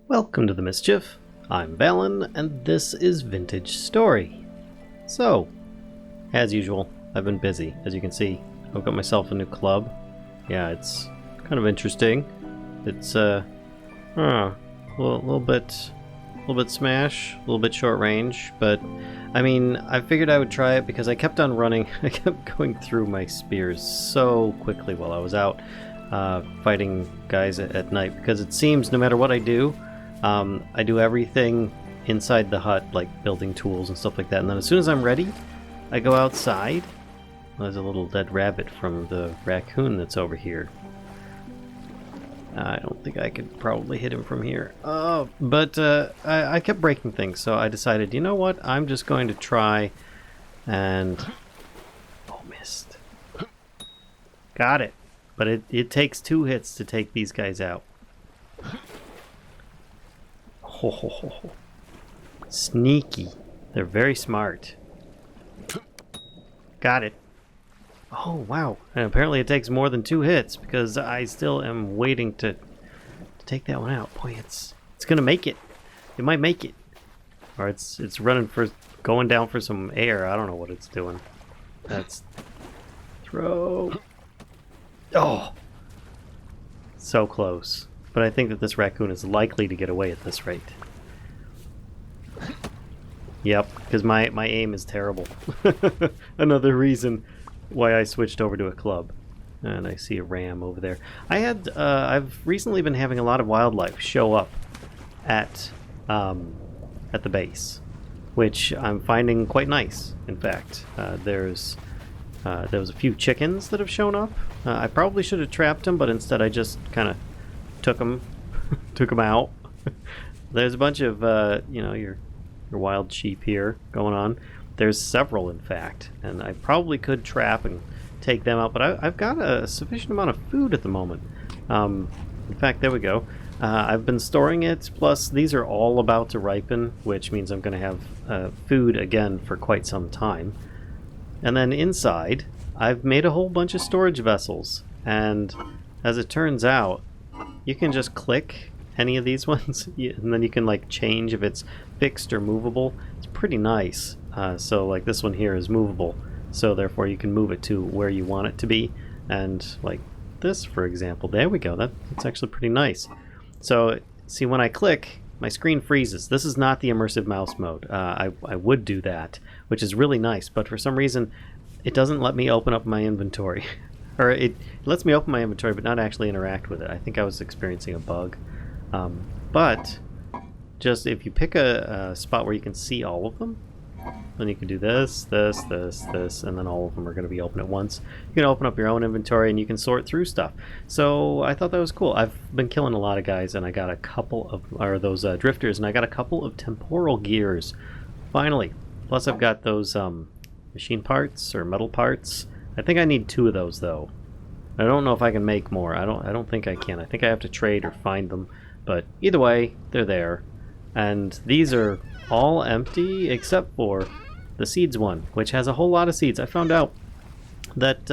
Welcome to the Mischief. I'm Valen, and this is Vintage Story. So, as usual, I've been busy. As you can see, I've got myself a new club. Yeah, it's kind of interesting. It's a little bit smash, a little bit short range, but I mean, I figured I would try it because I kept on running. I kept going through my spears so quickly while I was out fighting guys at night, because it seems no matter what I do everything inside the hut, like building tools and stuff like that, and then as soon as I'm ready, I go outside. There's a little dead rabbit from the raccoon that's over here. I don't think I could probably hit him from here. But I kept breaking things, so I decided, you know what, I'm just going to try and... Oh, missed. Got it. But it takes 2 hits to take these guys out. Ho, ho, ho, ho. Sneaky. They're very smart. Got it. Oh, wow. And apparently it takes more than 2 hits, because I still am waiting to take that one out. Boy, it's going to make it. It might make it. Or it's running for... going down for some air. I don't know what it's doing. That's... Throw... Oh! So close. But I think that this raccoon is likely to get away at this rate. Yep, because my aim is terrible. Another reason why I switched over to a club. And I see a ram over there. I've recently been having a lot of wildlife show up at the base, which I'm finding quite nice. In fact, there was a few chickens that have shown up. I probably should have trapped them, but instead I just kind of took them out. There's a bunch of your wild sheep here going on. There's several, in fact, and I probably could trap and take them out, but I've got a sufficient amount of food at the moment. In fact, there we go. I've been storing it, plus these are all about to ripen, which means I'm going to have food again for quite some time. And then inside, I've made a whole bunch of storage vessels, and as it turns out, you can just click any of these ones, and then you can like change if it's fixed or movable. It's pretty nice. So like this one here is movable, so therefore you can move it to where you want it to be. And like this, for example, there we go. That's actually pretty nice. So see, when I click, my screen freezes. This is not the immersive mouse mode. I would do that, which is really nice, but for some reason it doesn't let me open up my inventory. Or it lets me open my inventory but not actually interact with it. I think I was experiencing a bug. But just if you pick a spot where you can see all of them, then you can do this, this, and then all of them are going to be open at once. You can open up your own inventory and you can sort through stuff. So I thought that was cool. I've been killing a lot of guys, and I got a couple of those drifters, and I got a couple of temporal gears. Finally. Plus I've got those machine parts or metal parts. I think I need 2 of those though. I don't know if I can make more. I don't think I can. I think I have to trade or find them. But either way, they're there. And these are all empty except for the seeds one, which has a whole lot of seeds. I found out that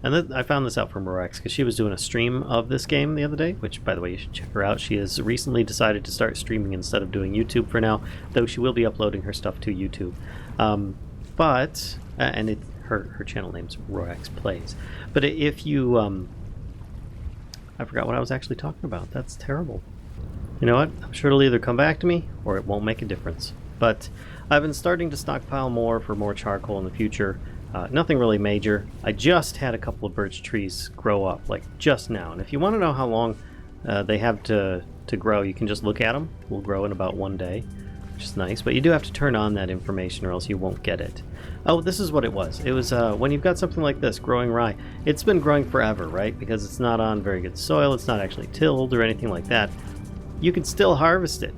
I found this out from Rex because she was doing a stream of this game the other day, which, by the way, you should check her out. She has recently decided to start streaming instead of doing YouTube for now, though she will be uploading her stuff to YouTube. Her channel name's Rex Plays. But if you I forgot what I was actually talking about. That's terrible. You know what? I'm sure it'll either come back to me or it won't make a difference. But I've been starting to stockpile more for more charcoal in the future. Nothing really major. I just had a couple of birch trees grow up, like just now. And if you want to know how long they have to grow, you can just look at them. We'll grow in about 1 day, which is nice. But you do have to turn on that information or else you won't get it. Oh, this is what it was. It was when you've got something like this, growing rye. It's been growing forever, right? Because it's not on very good soil. It's not actually tilled or anything like that. You can still harvest it.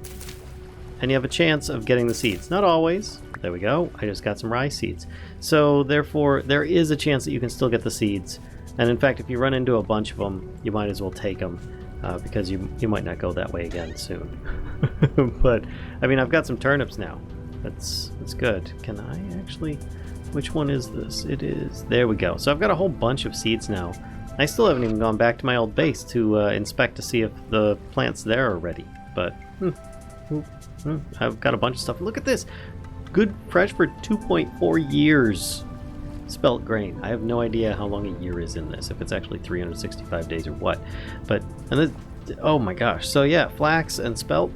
And you have a chance of getting the seeds. Not always. There we go. I just got some rye seeds. So therefore, there is a chance that you can still get the seeds. And in fact, if you run into a bunch of them, you might as well take them. Because you might not go that way again soon. But, I mean, I've got some turnips now. That's good. Can I actually... Which one is this? It is... There we go. So I've got a whole bunch of seeds now. I still haven't even gone back to my old base to inspect to see if the plants there are ready. but I've got a bunch of stuff. Look at this! Good fresh for 2.4 years. Spelt grain. I have no idea how long a year is in this, if it's actually 365 days or what. But, and this, oh my gosh. So yeah, flax and spelt,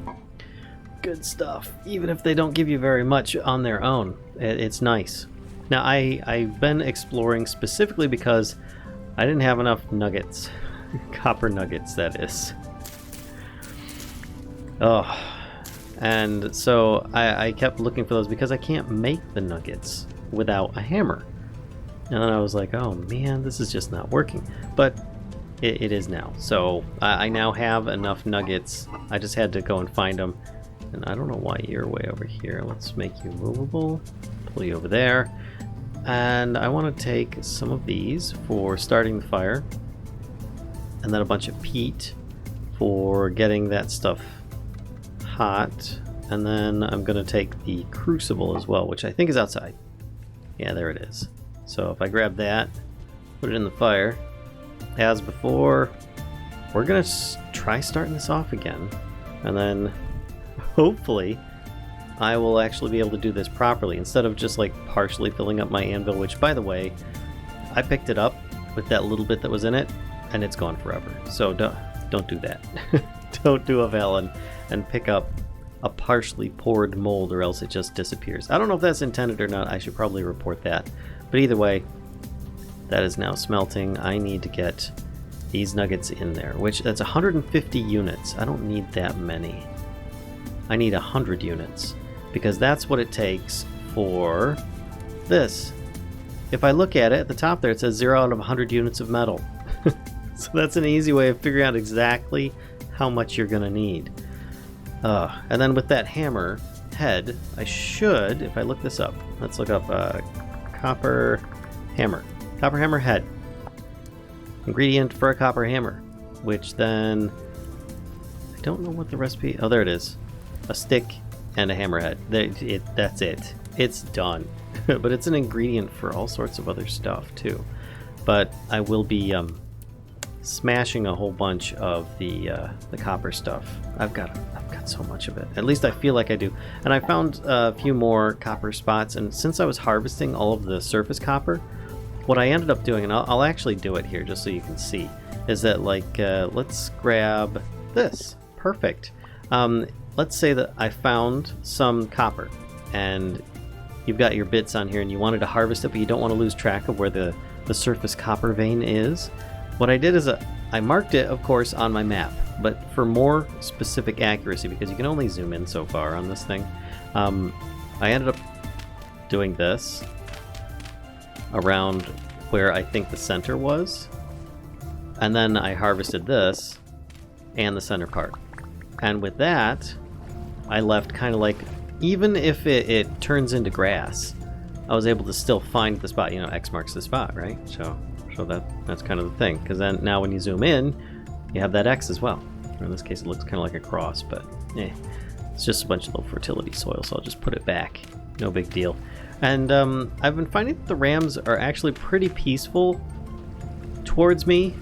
good stuff. Even if they don't give you very much on their own, it's nice. Now I've been exploring specifically because I didn't have enough nuggets. Copper nuggets, that is. Oh, and so I kept looking for those because I can't make the nuggets without a hammer. And then I was like, oh man, this is just not working. But it is now. So I now have enough nuggets. I just had to go and find them. And I don't know why you're way over here. Let's make you movable. Pull you over there. And I want to take some of these for starting the fire. And then a bunch of peat for getting that stuff hot. And then I'm going to take the crucible as well, which I think is outside. Yeah, there it is. So if I grab that, put it in the fire, as before, we're going to try starting this off again. And then hopefully I will actually be able to do this properly instead of just like partially filling up my anvil, which by the way, I picked it up with that little bit that was in it and it's gone forever. So don't do that. Don't do a Valen and pick up a partially poured mold or else it just disappears. I don't know if that's intended or not. I should probably report that. But either way, that is now smelting. I need to get these nuggets in there, which that's 150 units. I don't need that many. I need 100 units because that's what it takes for this. If I look at it at the top there, it says 0 out of 100 units of metal. So that's an easy way of figuring out exactly how much you're going to need. And then with that hammer head, I should, if I look this up, let's look up copper hammer head, ingredient for a copper hammer, which then I don't know what the recipe, oh there it is, a stick and a hammerhead. That's it, it's done. But it's an ingredient for all sorts of other stuff too. But I will be smashing a whole bunch of the copper stuff. I've got so much of it. At least I feel like I do. And I found a few more copper spots, and since I was harvesting all of the surface copper, what I ended up doing, and I'll actually do it here just so you can see, is that like, let's grab this. Perfect. Let's say that I found some copper, and you've got your bits on here, and you wanted to harvest it, but you don't want to lose track of where the surface copper vein is. What I did is I marked it, of course, on my map, but for more specific accuracy, because you can only zoom in so far on this thing, I ended up doing this around where I think the center was, and then I harvested this and the center part. And with that, I left kind of like, even if it turns into grass, I was able to still find the spot. You know, X marks the spot, right? So that's kind of the thing, because then now when you zoom in, you have that X as well. Or in this case, it looks kind of like a cross, but it's just a bunch of low fertility soil, so I'll just put it back. No big deal. And I've been finding that the rams are actually pretty peaceful towards me.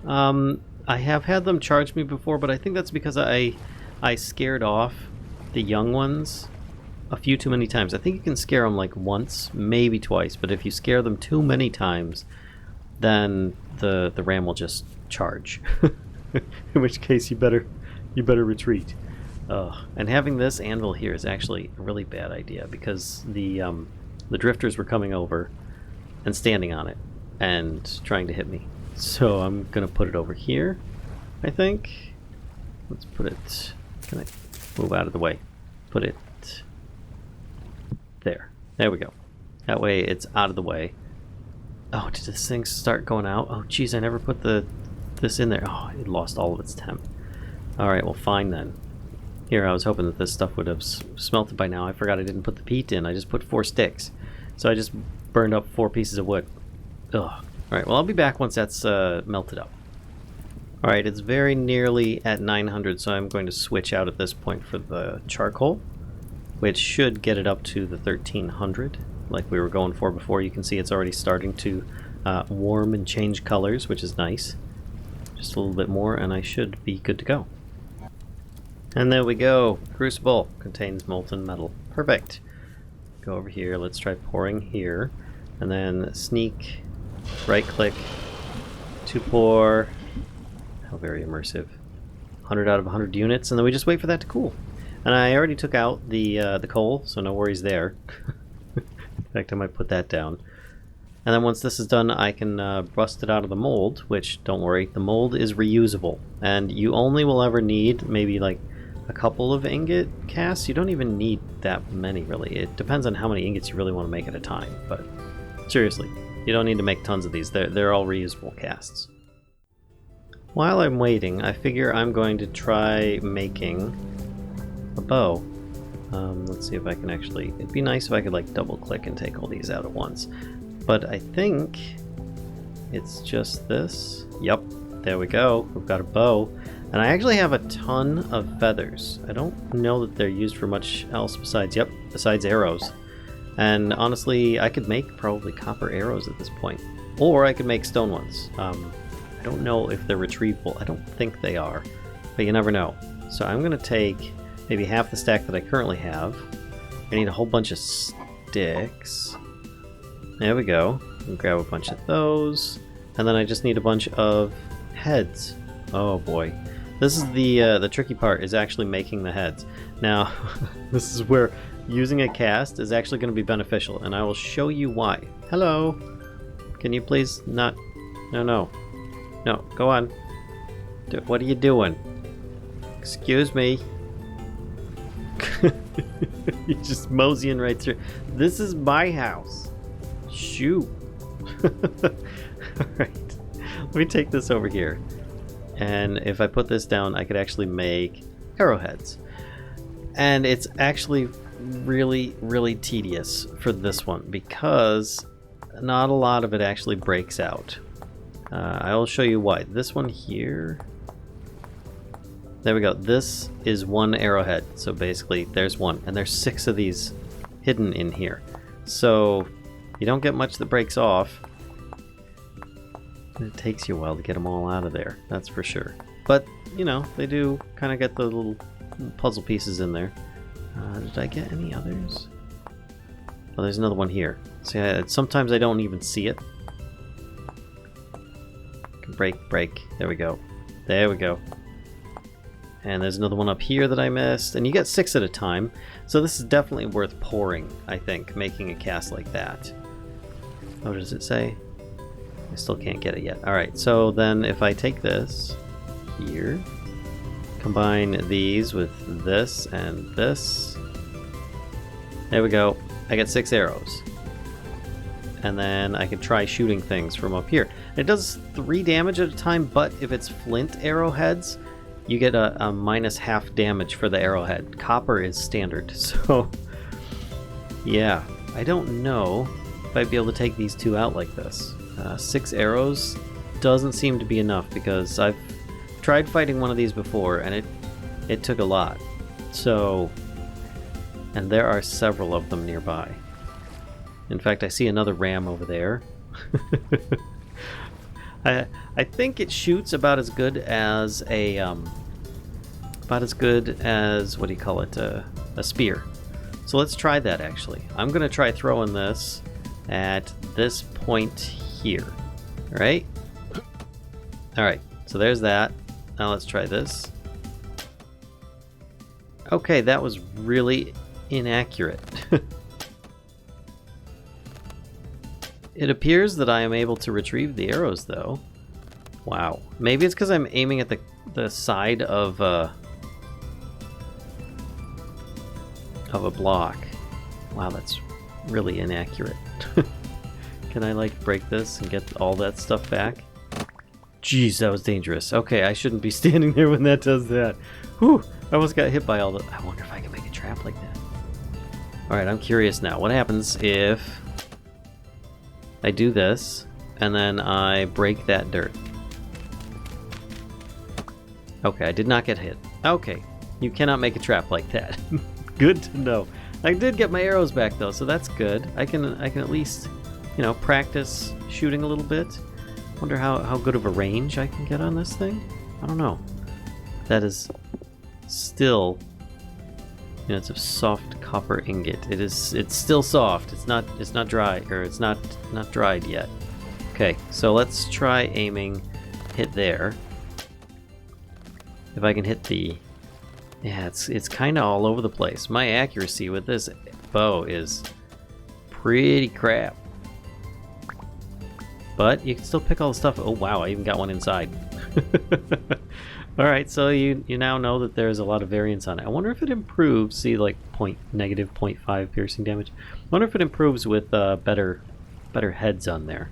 I have had them charge me before, but I think that's because I scared off the young ones a few too many times. I think you can scare them like once, maybe twice, but if you scare them too many times, then the ram will just charge. In which case you better retreat. And having this anvil here is actually a really bad idea, because the drifters were coming over and standing on it and trying to hit me. So I'm gonna put it over here, I think. Let's put it, can I move out of the way? Put it there. There we go. That way it's out of the way. Oh, did this thing start going out? Oh geez, I never put this in there. Oh, it lost all of its temp. Alright, well fine then. Here, I was hoping that this stuff would have smelted by now. I forgot I didn't put the peat in. I just put 4 sticks. So I just burned up 4 pieces of wood. Ugh. Alright, well I'll be back once that's melted up. Alright, it's very nearly at 900, so I'm going to switch out at this point for the charcoal, which should get it up to the 1300, like we were going for before. You can see it's already starting to warm and change colors, which is nice. Just a little bit more, and I should be good to go. And there we go. Crucible contains molten metal. Perfect. Go over here. Let's try pouring here. And then sneak, right click to pour. How very immersive. 100 out of 100 units, and then we just wait for that to cool. And I already took out the coal, so no worries there. In fact, I might put that down. And then once this is done, I can bust it out of the mold, which, don't worry, the mold is reusable. And you only will ever need maybe like a couple of ingot casts. You don't even need that many, really. It depends on how many ingots you really want to make at a time. But seriously, you don't need to make tons of these. They're all reusable casts. While I'm waiting, I figure I'm going to try making a bow. Let's see if I can actually... It'd be nice if I could like double click and take all these out at once. But I think it's just this. Yep, there we go. We've got a bow. And I actually have a ton of feathers. I don't know that they're used for much else besides, besides arrows. And honestly, I could make probably copper arrows at this point. Or I could make stone ones. I don't know if they're retrievable. I don't think they are. But you never know. So I'm going to take maybe half the stack that I currently have. I need a whole bunch of sticks. There we go. I'll grab a bunch of those. And then I just need a bunch of heads. Oh boy. This is the tricky part, is actually making the heads. Now, this is where using a cast is actually going to be beneficial, and I will show you why. Hello! Can you please not... No, go on. What are you doing? Excuse me. You're just moseying right through. This is my house. Shoot. Alright. Let me take this over here. And if I put this down, I could actually make arrowheads. And it's actually really, really tedious for this one because not a lot of it actually breaks out. I will show you why. This one here... There we go. This is one arrowhead. So basically, there's one. And there's 6 of these hidden in here. So... You don't get much that breaks off. It takes you a while to get them all out of there, that's for sure. But, you know, they do kind of get the little puzzle pieces in there. Did I get any others? Oh, there's another one here. See, sometimes I don't even see it. Break. There we go. There we go. And there's another one up here that I missed. And you get 6 at a time. So this is definitely worth pouring, I think, making a cast like that. Oh, does it say? I still can't get it yet. Alright, so then if I take this here, combine these with this and this. There we go. I get 6 arrows. And then I can try shooting things from up here. It does 3 damage at a time, but if it's flint arrowheads, you get a minus half damage for the arrowhead. Copper is standard, so yeah. I don't know if I'd be able to take these 2 out like this. 6 arrows doesn't seem to be enough because I've tried fighting one of these before and it took a lot. So, and there are several of them nearby. In fact, I see another ram over there. I think it shoots about as good as a what do you call it, a spear. So let's try that actually. I'm gonna try throwing this at this point here. Alright? Alright, so there's that. Now let's try this. Okay, that was really inaccurate. It appears that I am able to retrieve the arrows though. Wow. Maybe it's because I'm aiming at the side of a block. Wow, that's really inaccurate. Can I like break this and get all that stuff back? Jeez, that was dangerous. Okay, I shouldn't be standing there when that does that. Whew, I almost got hit by all the... I wonder if I can make a trap like that. Alright, I'm curious now. What happens if I do this and then I break that dirt? Okay, I did not get hit. Okay, you cannot make a trap like that. Good to know. I did get my arrows back though, so that's good. I can at least, you know, practice shooting a little bit. Wonder how good of a range I can get on this thing. I don't know. That is still still units of soft copper ingot. It's still soft. It's not dry, or it's not dried yet. Okay, so let's try aiming, hit there. If I can hit the, yeah, it's kind of all over the place. My accuracy with this bow is pretty crap. But you can still pick all the stuff. Oh wow, I even got one inside. Alright, so you now know that there's a lot of variance on it. I wonder if it improves, see like negative 0.5 piercing damage. I wonder if it improves with better heads on there.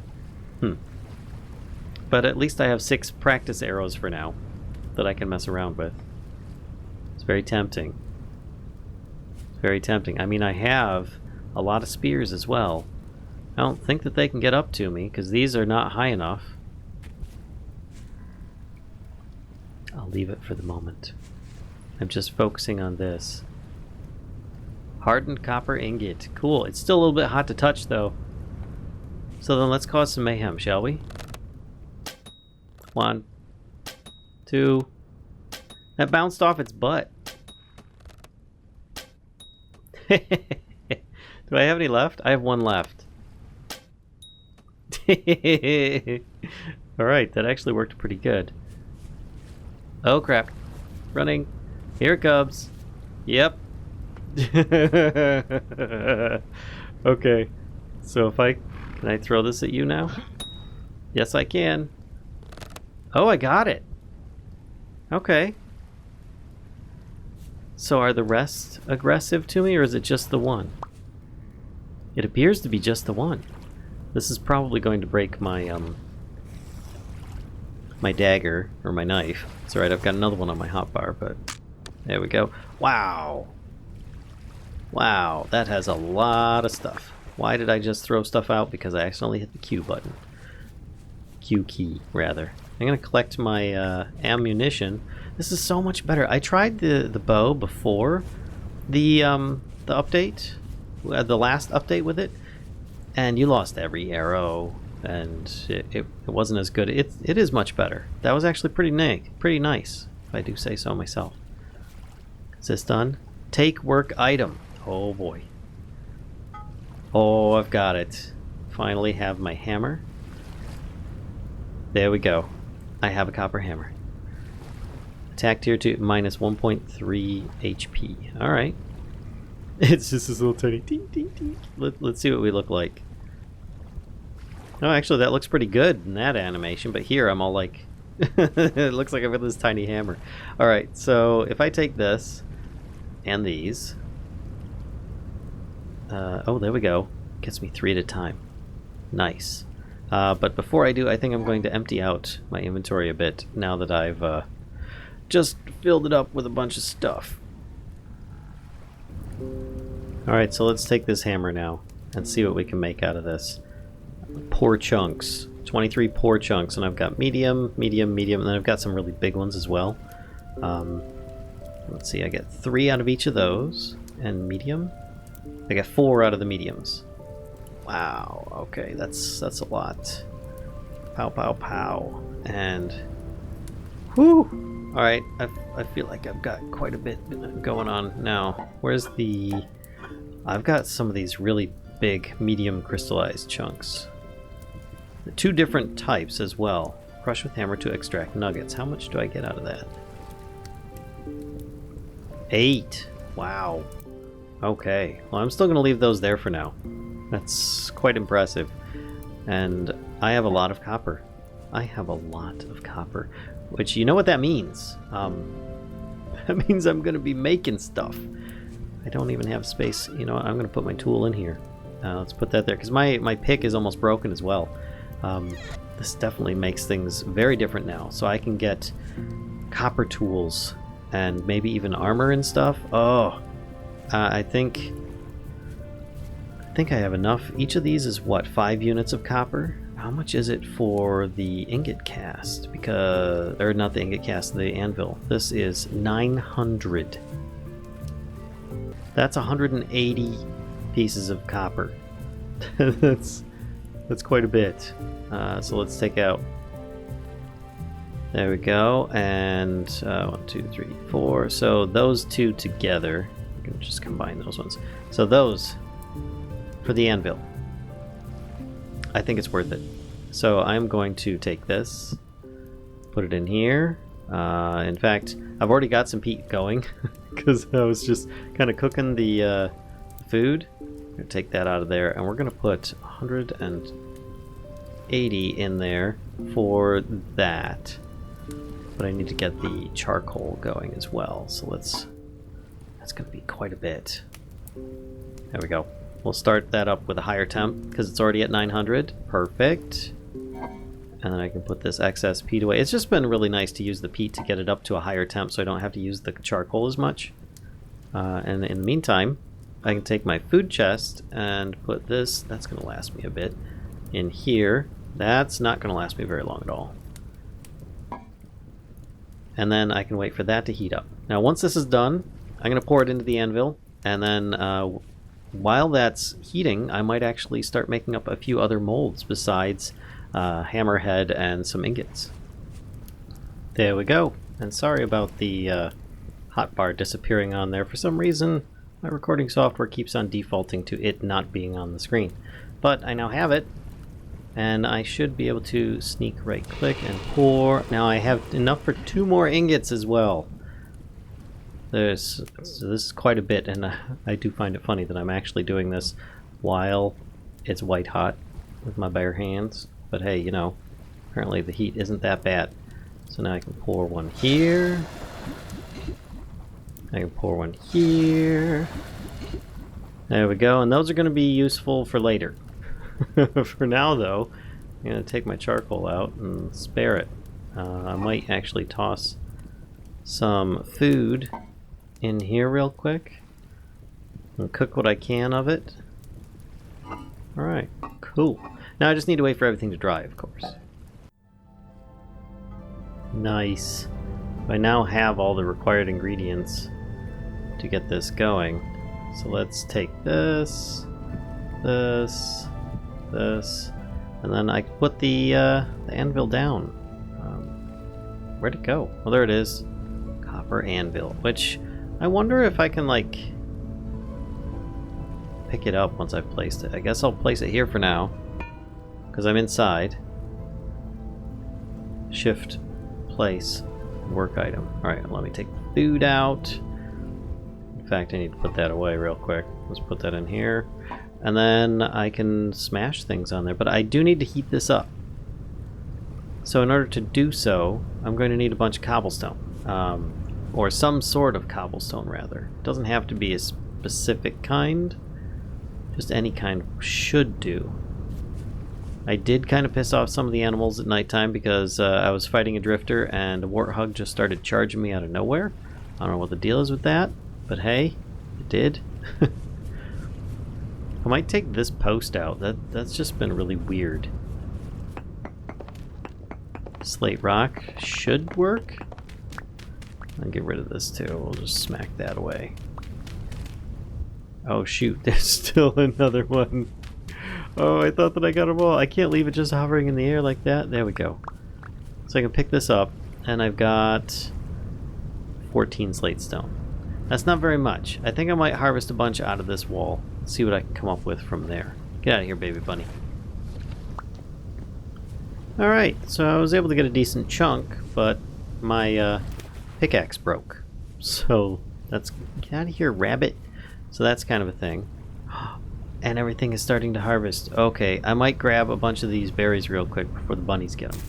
But at least I have 6 practice arrows for now that I can mess around with. It's very tempting. It's very tempting. I mean, I have a lot of spears as well. I don't think that they can get up to me because these are not high enough. I'll leave it for the moment. I'm just focusing on this. Hardened copper ingot. Cool. It's still a little bit hot to touch though. So then let's cause some mayhem, shall we? 1, 2. That bounced off its butt. Do I have any left? I have 1 left. Alright, that actually worked pretty good. Oh crap. Running. Here it comes. Yep. Okay. So if can I throw this at you now? Yes, I can. Oh, I got it. Okay. So are the rest aggressive to me, or is it just the one? It appears to be just the one. This is probably going to break my my dagger, or my knife. It's alright, I've got another one on my hotbar, but there we go. Wow. Wow, that has a lot of stuff. Why did I just throw stuff out? Because I accidentally hit the Q button. Q key, rather. I'm gonna collect my ammunition. This is so much better. I tried the bow before the update, the last update with it, and you lost every arrow, and it wasn't as good. It is much better. That was actually pretty nice, if I do say so myself. Is this done? Take work item. Oh boy. Oh, I've got it. Finally have my hammer. There we go. I have a copper hammer. Attack tier 2 minus 1.3 HP. Alright. It's just this little tiny ding ding ding. Let's see what we look like. Oh, actually that looks pretty good in that animation, but here I'm all like it looks like I've got this tiny hammer. Alright, so if I take this and these, oh, there we go. Gets me 3 at a time. Nice. But before I do, I think I'm going to empty out my inventory a bit now that I've just filled it up with a bunch of stuff. Alright, so let's take this hammer now and see what we can make out of this. Poor chunks. 23 poor chunks, and I've got medium, medium, medium, and then I've got some really big ones as well. Let's see, I get 3 out of each of those, and medium. I got 4 out of the mediums. Wow, okay, that's a lot. Pow, pow, pow. And whew! Alright, I feel like I've got quite a bit going on now. Where's the... I've got some of these really big medium crystallized chunks. 2 different types as well. Crush with hammer to extract nuggets. How much do I get out of that? 8. Wow. Okay. Well, I'm still going to leave those there for now. That's quite impressive. And I have a lot of copper. I have a lot of copper. Which, you know what that means? That means I'm going to be making stuff. I don't even have space. You know what? I'm going to put my tool in here. Let's put that there. Because my pick is almost broken as well. This definitely makes things very different now. So I can get copper tools and maybe even armor and stuff. Oh, I think I have enough. Each of these is what, 5 units of copper? How much is it for the ingot cast? Because, or not the ingot cast, the anvil. This is 900. That's 180 pieces of copper. That's quite a bit. So let's take out There we go. And 1, 2, 3, 4. So those two together. I can just combine those ones. So those for the anvil. I think it's worth it. So I'm going to take this, put it in here. In fact, I've already got some peat going because I was just kind of cooking the food. I'm going to take that out of there, and we're going to put 180 in there for that. But I need to get the charcoal going as well, so that's going to be quite a bit. There we go. We'll start that up with a higher temp because it's already at 900. Perfect. And then I can put this excess peat away. It's just been really nice to use the peat to get it up to a higher temp so I don't have to use the charcoal as much. And in the meantime, I can take my food chest and put this, that's going to last me a bit, in here. That's not going to last me very long at all. And then I can wait for that to heat up. Now once this is done, I'm going to pour it into the anvil, and then while that's heating, I might actually start making up a few other molds besides hammerhead and some ingots. There we go. And sorry about the hotbar disappearing on there. For some reason, my recording software keeps on defaulting to it not being on the screen. But I now have it, and I should be able to sneak right click and pour. Now I have enough for 2 more ingots as well. So this is quite a bit, and I do find it funny that I'm actually doing this while it's white hot with my bare hands. But hey, you know, apparently the heat isn't that bad. So now I can pour one here. I can pour one here. There we go, and those are going to be useful for later. For now, though, I'm going to take my charcoal out and spare it. I might actually toss some food in here real quick and cook what I can of it. Alright, cool. Now I just need to wait for everything to dry, of course. Nice. I now have all the required ingredients to get this going. So let's take this, this, and then I can put the anvil down. Where'd it go? Well, there it is. Copper anvil, which I wonder if I can, like, pick it up once I've placed it. I guess I'll place it here for now, because I'm inside. Shift, place, work item. Alright, let me take the food out. In fact, I need to put that away real quick. Let's put that in here. And then I can smash things on there, but I do need to heat this up. So in order to do so, I'm going to need a bunch of cobblestone. Or some sort of cobblestone, rather. It doesn't have to be a specific kind. Just any kind should do. I did kind of piss off some of the animals at nighttime because I was fighting a drifter and a warthog just started charging me out of nowhere. I don't know what the deal is with that, but hey, it did. I might take this post out. That's just been really weird. Slate rock should work. I'll get rid of this too. We'll just smack that away. Oh shoot, there's still another one. Oh, I thought that I got them all. I can't leave it just hovering in the air like that. There we go. So I can pick this up, and I've got 14 slate stone. That's not very much. I think I might harvest a bunch out of this wall. See what I can come up with from there. Get out of here, baby bunny. Alright, so I was able to get a decent chunk, but my pickaxe broke. So that's... Get out of here, rabbit. So that's kind of a thing. And everything is starting to harvest. Okay, I might grab a bunch of these berries real quick before the bunnies get them.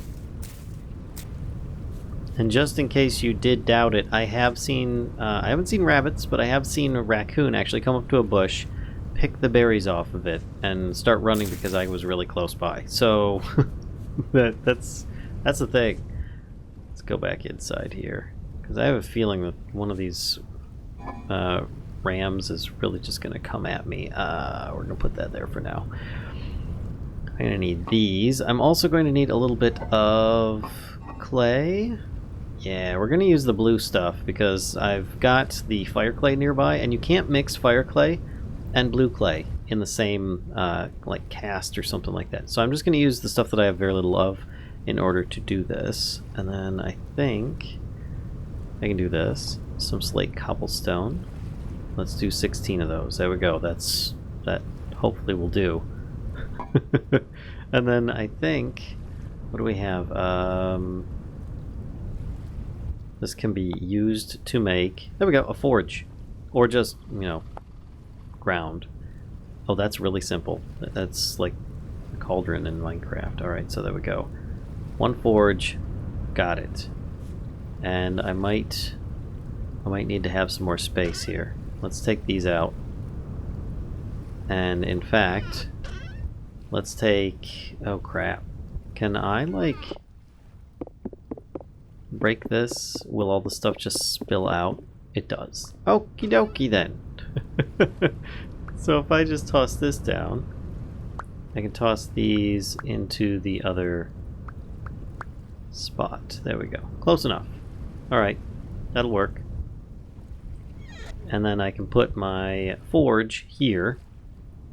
And just in case you did doubt it, I have seen... I haven't seen rabbits, but I have seen a raccoon actually come up to a bush, pick the berries off of it, and start running because I was really close by. So... that's the thing. Let's go back inside here, because I have a feeling that one of these rams is really just going to come at me. We're going to put that there for now. I'm going to need these. I'm also going to need a little bit of clay. Yeah, we're going to use the blue stuff because I've got the fire clay nearby, and you can't mix fire clay and blue clay in the same like cast or something like that. So I'm just going to use the stuff that I have very little of, in order to do this. And then I think I can do this. Some slate cobblestone. Let's do 16 of those. There we go. That hopefully will do. And then I think, what do we have? This can be used to make, there we go, a forge. Or just, you know, ground. Oh, that's really simple. That's like a cauldron in Minecraft. Alright, so there we go. One forge. Got it. And I might need to have some more space here. Let's take these out. And in fact, let's take... oh crap. Can I, like, break this? Will all the stuff just spill out? It does. Okie dokie then. So if I just toss this down, I can toss these into the other spot. There we go. Close enough. Alright, that'll work. And then I can put my forge here,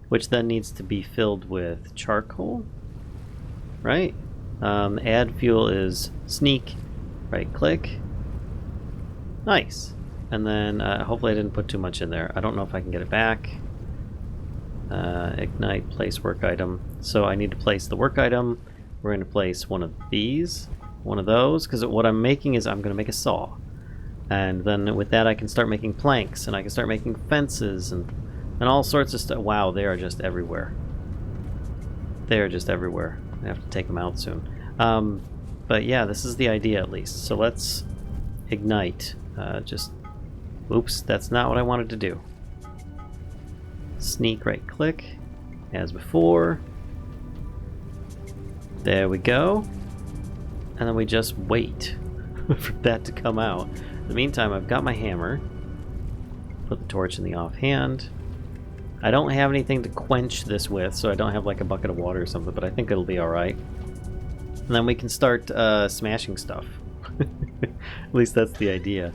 which then needs to be filled with charcoal, right? Add fuel is sneak, right click. Nice. And then hopefully I didn't put too much in there. I don't know if I can get it back. Ignite, place work item. So I need to place the work item. We're going to place one of these, one of those, because what I'm making is I'm going to make a saw. And then with that I can start making planks, and I can start making fences, and all sorts of stuff. Wow, they are just everywhere. They are just everywhere. I have to take them out soon. But yeah, this is the idea at least. So let's ignite. Oops, that's not what I wanted to do. Sneak, right click, as before. There we go. And then we just wait for that to come out. In the meantime, I've got my hammer. Put the torch in the offhand. I don't have anything to quench this with, so I don't have like a bucket of water or something, but I think it'll be alright. And then we can start smashing stuff. At least that's the idea.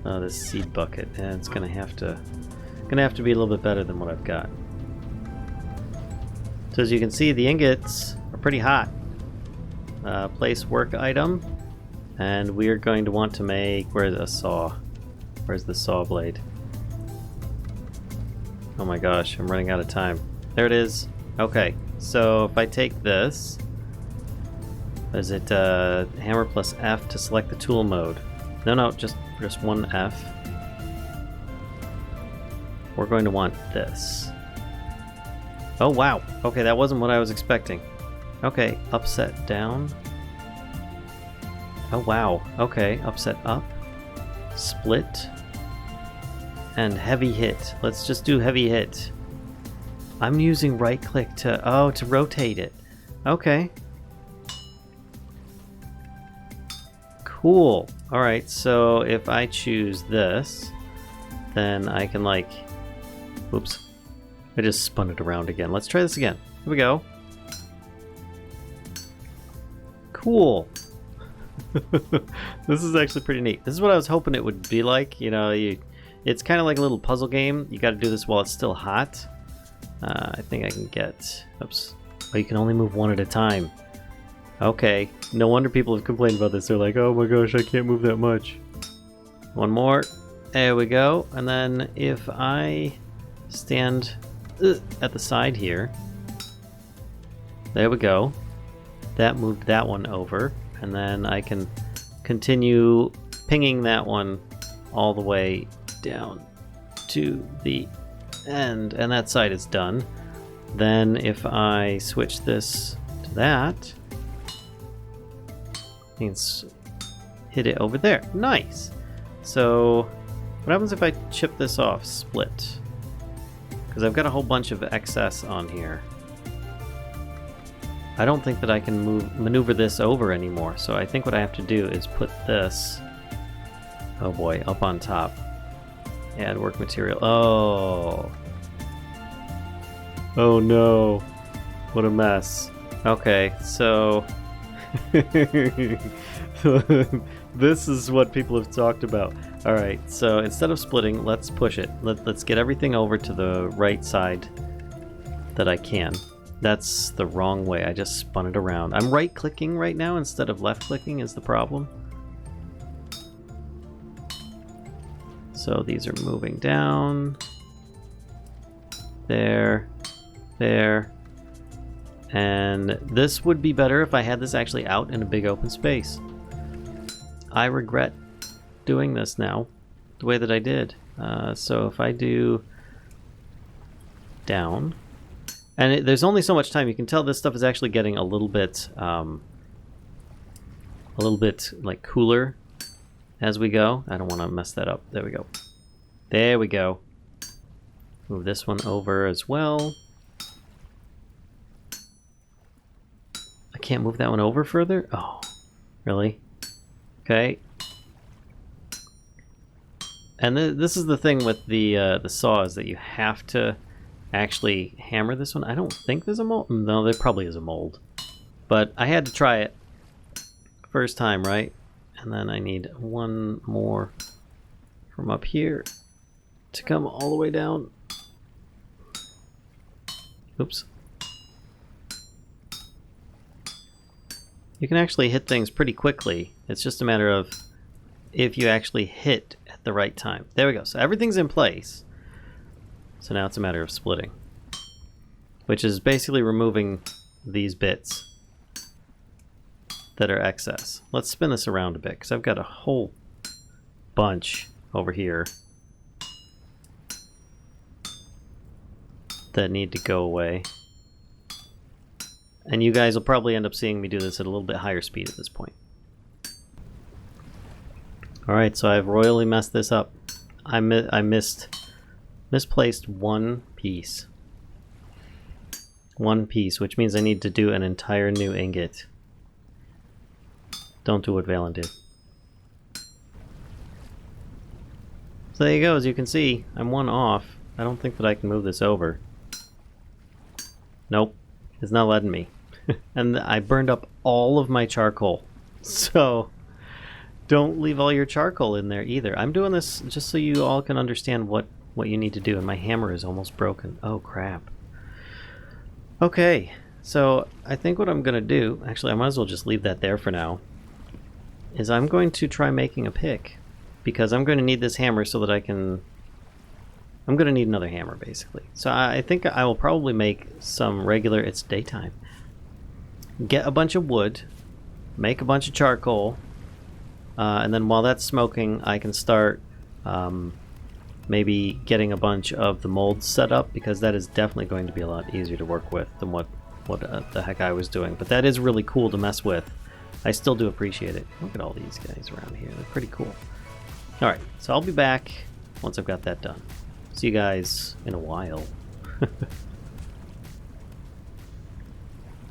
This seed bucket, and it's gonna have to be a little bit better than what I've got. So as you can see, the ingots are pretty hot. Place work item, and we are going to want to make, where's a saw? Where's the saw blade? Oh my gosh, I'm running out of time. There it is. Okay, so if I take this, is it hammer plus F to select the tool mode? No, just one F. We're going to want this. Oh wow, okay, that wasn't what I was expecting. Okay, upset down. Oh wow, okay, upset up. Split. And heavy hit. Let's just do heavy hit. I'm using right click to rotate it. Okay. Cool. Alright, so if I choose this, then I can like... Oops. I just spun it around again. Let's try this again. Here we go. Cool. This is actually pretty neat. This is what I was hoping it would be like. You know, it's kind of like a little puzzle game. You got to do this while it's still hot. I think I can get... Oops. Oh, you can only move one at a time. Okay. No wonder people have complained about this. They're like, oh my gosh, I can't move that much. One more. There we go. And then if I stand at the side here. There we go. That moved that one over. And then I can continue pinging that one all the way down to the end. And that side is done. Then if I switch this to that, I can hit it over there. Nice! So what happens if I chip this off? Split. Because I've got a whole bunch of excess on here. I don't think that I can maneuver this over anymore, so I think what I have to do is put this, oh boy, up on top. Add work material. Oh. Oh no. What a mess. Okay, so this is what people have talked about. Alright, so instead of splitting, let's push it. Let's get everything over to the right side that I can. That's the wrong way. I just spun it around. I'm right-clicking right now instead of left-clicking is the problem. So these are moving down. There. There. And this would be better if I had this actually out in a big open space. I regret doing this now, the way that I did. So if I do down, and there's only so much time. You can tell this stuff is actually getting a little bit like cooler as we go. I don't want to mess that up. There we go. There we go. Move this one over as well. I can't move that one over further? Oh, really? Okay. And this is the thing with the saw, is that you have to actually hammer this one. I don't think there's a mold. No, there probably is a mold. But I had to try it first time, right? And then I need one more from up here to come all the way down. Oops. You can actually hit things pretty quickly. It's just a matter of if you actually hit at the right time. There we go. So everything's in place. So now it's a matter of splitting, which is basically removing these bits that are excess. Let's spin this around a bit, because I've got a whole bunch over here that need to go away. And you guys will probably end up seeing me do this at a little bit higher speed at this point. Alright, so I've royally messed this up. I misplaced one piece. One piece, which means I need to do an entire new ingot. Don't do what Valen did. So there you go, as you can see, I'm one off. I don't think that I can move this over. Nope, it's not letting me. And I burned up all of my charcoal. So don't leave all your charcoal in there either. I'm doing this just so you all can understand what you need to do, and my hammer is almost broken. Oh crap. Okay, so I think what I'm gonna do, actually I might as well just leave that there for now, is I'm going to try making a pick, because I'm going to need this hammer so that I'm going to need another hammer basically. So I think I will probably make some regular, it's daytime, get a bunch of wood, make a bunch of charcoal, and then while that's smoking I can start maybe getting a bunch of the molds set up, because that is definitely going to be a lot easier to work with than what the heck I was doing. But that is really cool to mess with. I still do appreciate it. Look at all these guys around here. They're pretty cool. Alright, so I'll be back once I've got that done. See you guys in a while.